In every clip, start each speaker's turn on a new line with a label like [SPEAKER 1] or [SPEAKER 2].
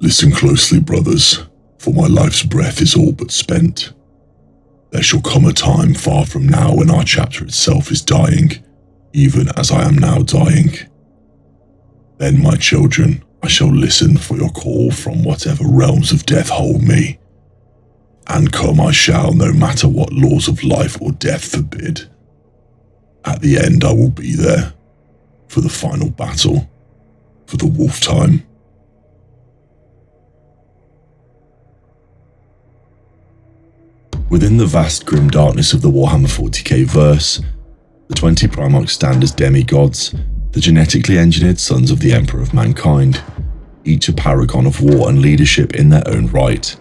[SPEAKER 1] Listen closely, brothers, for my life's breath is all but spent. There shall come a time far from now when our chapter itself is dying, even as I am now dying. Then, my children, I shall listen for your call from whatever realms of death hold me. And come I shall, no matter what laws of life or death forbid. At the end I will be there, for the final battle, for the wolf time. Within the vast grim darkness of the Warhammer 40K verse, the 20 Primarchs stand as demigods, the genetically engineered sons of the Emperor of Mankind, each a paragon of war and leadership in their own right.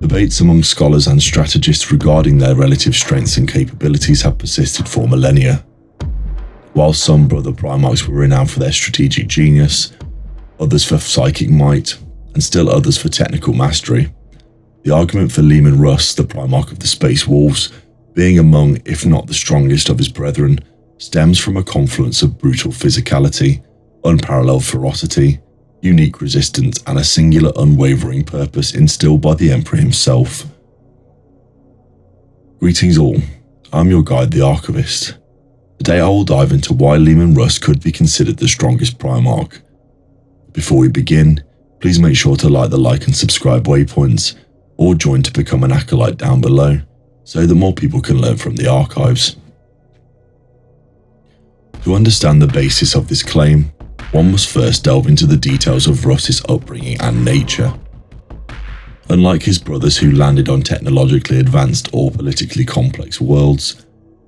[SPEAKER 1] Debates among scholars and strategists regarding their relative strengths and capabilities have persisted for millennia. While some brother Primarchs were renowned for their strategic genius, others for psychic might, and still others for technical mastery, the argument for Leman Russ, the Primarch of the Space Wolves, being among, if not the strongest of his brethren, stems from a confluence of brutal physicality, unparalleled ferocity, unique resistance, and a singular unwavering purpose instilled by the Emperor himself. Greetings all, I'm your guide, the Archivist. Today I will dive into why Leman Russ could be considered the strongest Primarch. Before we begin, please make sure to like the like and subscribe waypoints, or join to become an acolyte down below, so that more people can learn from the archives. To understand the basis of this claim, one must first delve into the details of Russ's upbringing and nature. Unlike his brothers who landed on technologically advanced or politically complex worlds,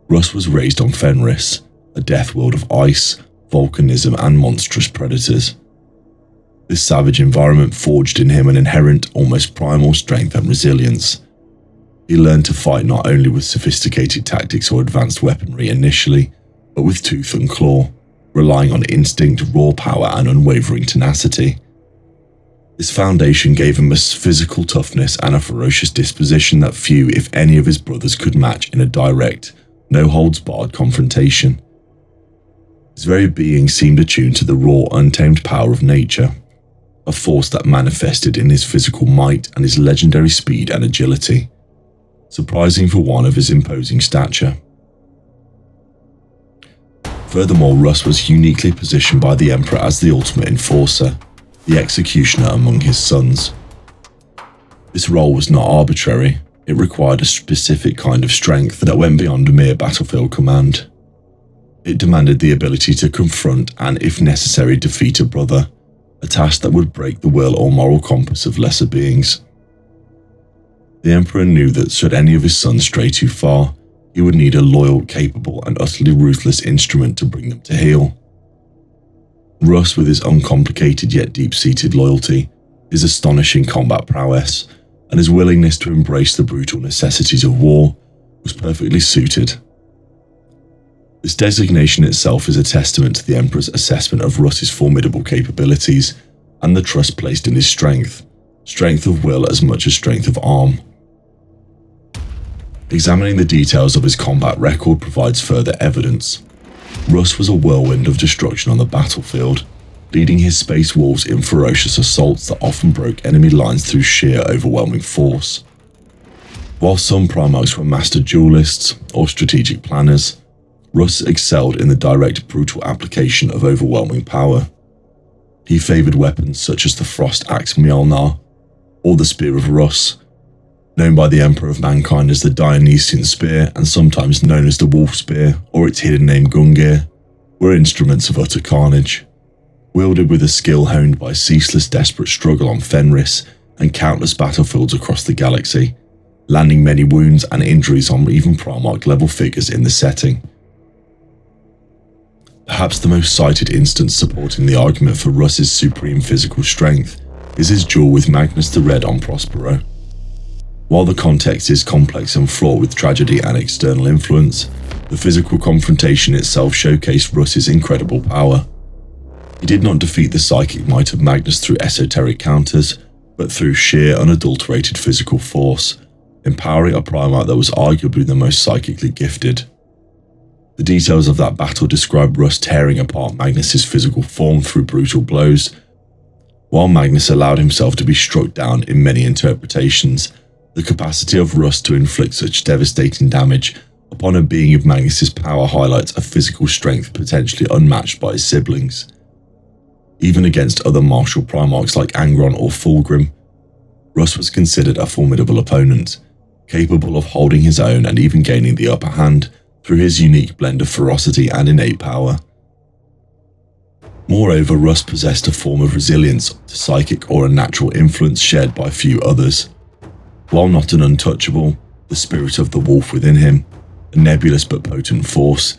[SPEAKER 1] Russ was raised on Fenris, a death world of ice, volcanism and monstrous predators. This savage environment forged in him an inherent, almost primal strength and resilience. He learned to fight not only with sophisticated tactics or advanced weaponry initially, but with tooth and claw, relying on instinct, raw power and unwavering tenacity. This foundation gave him a physical toughness and a ferocious disposition that few, if any, of his brothers could match in a direct, no-holds-barred confrontation. His very being seemed attuned to the raw, untamed power of nature, a force that manifested in his physical might and his legendary speed and agility, surprising for one of his imposing stature. Furthermore, Russ was uniquely positioned by the Emperor as the ultimate enforcer, the executioner among his sons. This role was not arbitrary, it required a specific kind of strength that went beyond mere battlefield command. It demanded the ability to confront and, if necessary, defeat a brother, a task that would break the will or moral compass of lesser beings. The Emperor knew that should any of his sons stray too far, he would need a loyal, capable, and utterly ruthless instrument to bring them to heel. Russ, with his uncomplicated yet deep-seated loyalty, his astonishing combat prowess, and his willingness to embrace the brutal necessities of war, was perfectly suited. This designation itself is a testament to the Emperor's assessment of Russ's formidable capabilities and the trust placed in his strength of will as much as strength of arm. Examining the details of his combat record provides further evidence. Russ was a whirlwind of destruction on the battlefield, leading his Space Wolves in ferocious assaults that often broke enemy lines through sheer overwhelming force. While some Primarchs were master duelists or strategic planners, Russ excelled in the direct, brutal application of overwhelming power. He favoured weapons such as the Frost Axe Mjolnir, or the Spear of Russ, known by the Emperor of Mankind as the Dionysian Spear and sometimes known as the Wolf Spear or its hidden name Gungir, were instruments of utter carnage. Wielded with a skill honed by ceaseless desperate struggle on Fenris and countless battlefields across the galaxy, landing many wounds and injuries on even Primarch-level figures in the setting. Perhaps the most cited instance supporting the argument for Russ's supreme physical strength is his duel with Magnus the Red on Prospero. While the context is complex and fraught with tragedy and external influence, the physical confrontation itself showcased Russ's incredible power. He did not defeat the psychic might of Magnus through esoteric counters, but through sheer unadulterated physical force, empowering a Primarch that was arguably the most psychically gifted. The details of that battle describe Russ tearing apart Magnus's physical form through brutal blows, While Magnus allowed himself to be struck down in many interpretations, the capacity of Russ to inflict such devastating damage upon a being of Magnus's power highlights a physical strength potentially unmatched by his siblings. Even against other martial Primarchs like Angron or Fulgrim, Russ was considered a formidable opponent, capable of holding his own and even gaining the upper hand through his unique blend of ferocity and innate power. Moreover, Russ possessed a form of resilience to psychic or unnatural influence shared by few others. While not an untouchable, the spirit of the wolf within him, a nebulous but potent force,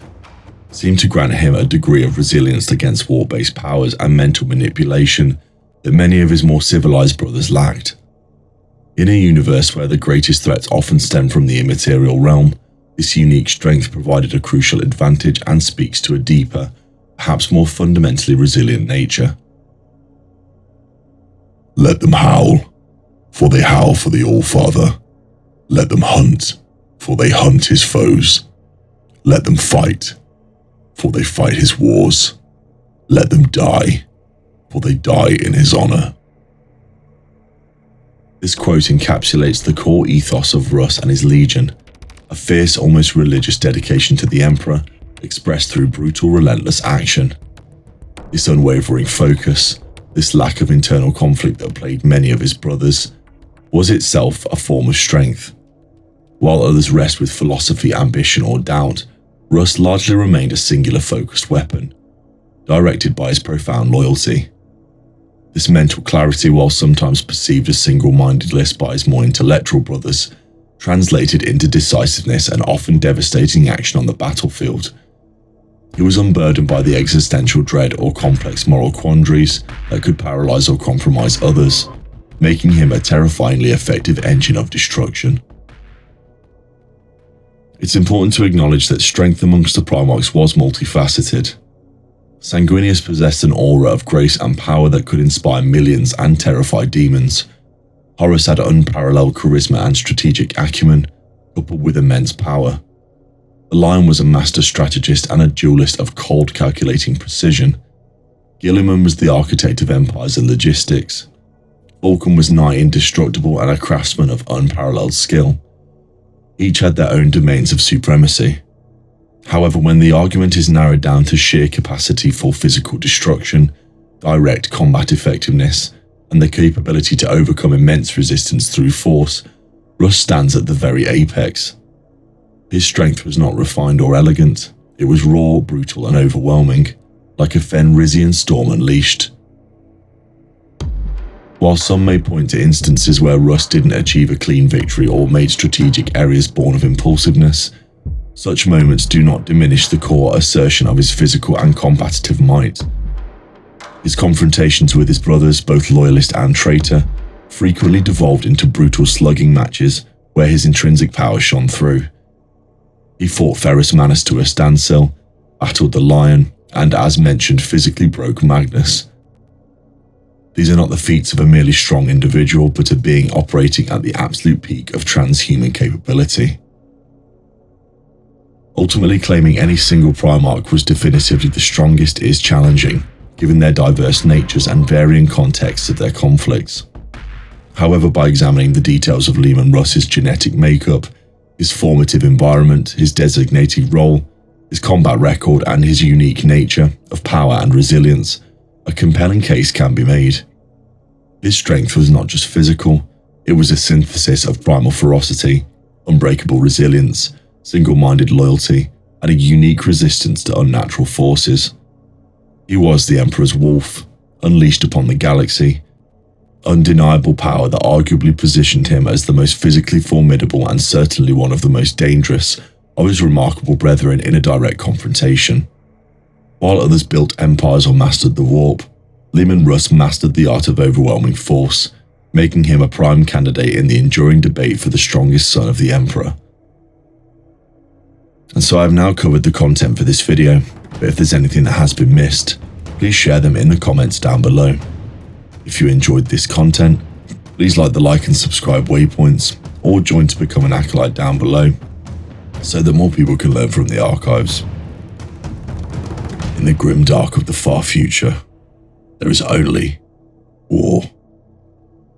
[SPEAKER 1] seemed to grant him a degree of resilience against war-based powers and mental manipulation that many of his more civilized brothers lacked. In a universe where the greatest threats often stem from the immaterial realm, this unique strength provided a crucial advantage and speaks to a deeper, perhaps more fundamentally resilient nature. Let them howl, for they howl for the All-Father. Let them hunt, for they hunt his foes. Let them fight, for they fight his wars. Let them die, for they die in his honor. This quote encapsulates the core ethos of Russ and his legion, a fierce, almost religious dedication to the Emperor, expressed through brutal, relentless action. This unwavering focus, this lack of internal conflict that plagued many of his brothers, was itself a form of strength. While others rest with philosophy, ambition, or doubt, Russ largely remained a singular focused weapon, directed by his profound loyalty. This mental clarity, while sometimes perceived as single-mindedness by his more intellectual brothers, translated into decisiveness and often devastating action on the battlefield. He was unburdened by the existential dread or complex moral quandaries that could paralyze or compromise others, making him a terrifyingly effective engine of destruction. It's important to acknowledge that strength amongst the Primarchs was multifaceted. Sanguinius possessed an aura of grace and power that could inspire millions and terrify demons. Horus had unparalleled charisma and strategic acumen, coupled with immense power. The Lion was a master strategist and a duelist of cold, calculating precision. Guilliman was the architect of empires and logistics. Vulcan was nigh indestructible and a craftsman of unparalleled skill. Each had their own domains of supremacy. However, when the argument is narrowed down to sheer capacity for physical destruction, direct combat effectiveness, and the capability to overcome immense resistance through force, Russ stands at the very apex. His strength was not refined or elegant, it was raw, brutal, and overwhelming, like a Fenrisian storm unleashed. While some may point to instances where Russ didn't achieve a clean victory or made strategic errors born of impulsiveness, such moments do not diminish the core assertion of his physical and combative might. His confrontations with his brothers, both loyalist and traitor, frequently devolved into brutal slugging matches where his intrinsic power shone through. He fought Ferrus Manus to a standstill, battled the Lion, and as mentioned, physically broke Magnus. These are not the feats of a merely strong individual, but a being operating at the absolute peak of transhuman capability. Ultimately, claiming any single Primarch was definitively the strongest is challenging, given their diverse natures and varying contexts of their conflicts. However, by examining the details of Leman Russ's genetic makeup, his formative environment, his designated role, his combat record, and his unique nature of power and resilience, a compelling case can be made. His strength was not just physical, it was a synthesis of primal ferocity, unbreakable resilience, single-minded loyalty, and a unique resistance to unnatural forces. He was the Emperor's wolf, unleashed upon the galaxy, undeniable power that arguably positioned him as the most physically formidable and certainly one of the most dangerous of his remarkable brethren in a direct confrontation. While others built empires or mastered the warp, Leman Russ mastered the art of overwhelming force, making him a prime candidate in the enduring debate for the strongest son of the Emperor. And so I've now covered the content for this video, but if there's anything that has been missed, please share them in the comments down below. If you enjoyed this content, please like the like and subscribe waypoints, or join to become an acolyte down below, so that more people can learn from the archives. In the grim dark of the far future, there is only War.